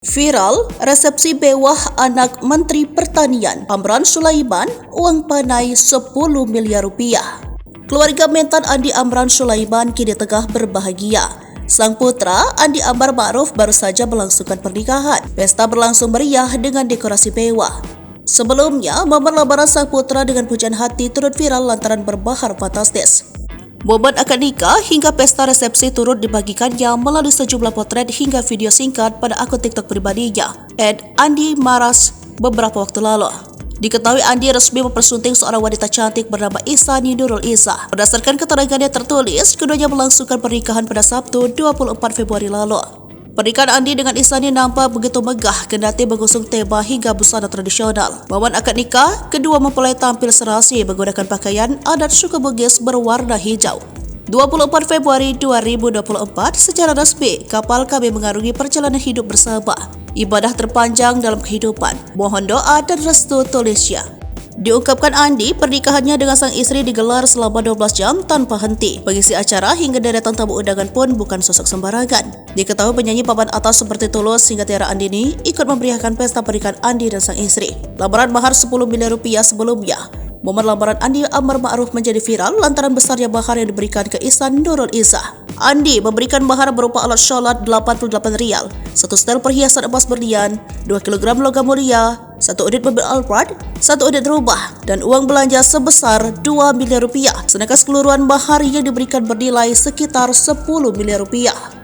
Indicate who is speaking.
Speaker 1: Viral, resepsi bewah anak Menteri Pertanian Amran Sulaiman, uang panai 10 miliar rupiah. Keluarga mentan Andi Amran Sulaiman kini tengah berbahagia. Sang putra, Andi Amar Ma'ruf, baru saja melangsungkan pernikahan. Pesta berlangsung meriah dengan dekorasi mewah. Sebelumnya, momen lamaran sang putra dengan pujian hati turut viral lantaran berbahar fantastis. Momen akad nikah hingga pesta resepsi turut dibagikannya melalui sejumlah potret hingga video singkat pada akun TikTok pribadinya, @Andi Maras, beberapa waktu lalu. Diketahui Andi resmi mempersunting seorang wanita cantik bernama Ihsani Nurul Izzah. Berdasarkan keterangannya tertulis, keduanya melangsungkan pernikahan pada Sabtu 24 Februari lalu. Pernikahan Andi dengan Ihsani nampak begitu megah kendati mengusung tema hingga busana tradisional. Momen akad nikah, kedua mempelai tampil serasi menggunakan pakaian adat suku Bugis berwarna hijau. 24 Februari 2024, secara resmi, kapal kami mengarungi perjalanan hidup bersama. Ibadah terpanjang dalam kehidupan. Mohon doa dan restu, tulisnya. Diungkapkan Andi, pernikahannya dengan sang istri digelar selama 12 jam tanpa henti. Pengisi acara hingga deretan tamu undangan pun bukan sosok sembarangan. Diketahui penyanyi papan atas seperti Tulus hingga Tiara Andini ikut memeriahkan pesta pernikahan Andi dan sang istri. Lamaran mahar 10 miliar rupiah sebelumnya. Momen lamaran Andi Amar Ma'ruf menjadi viral lantaran besarnya mahar yang diberikan ke Ihsani Nurul Izzah. Andi memberikan mahar berupa alat sholat 88 rial, satu setel perhiasan emas berlian, 2 kg logam mulia, 1 unit mobil Alphard, 1 unit rumah, dan uang belanja sebesar 2 miliar rupiah. Sedangkan keseluruhan mahar yang diberikan bernilai sekitar 10 miliar rupiah.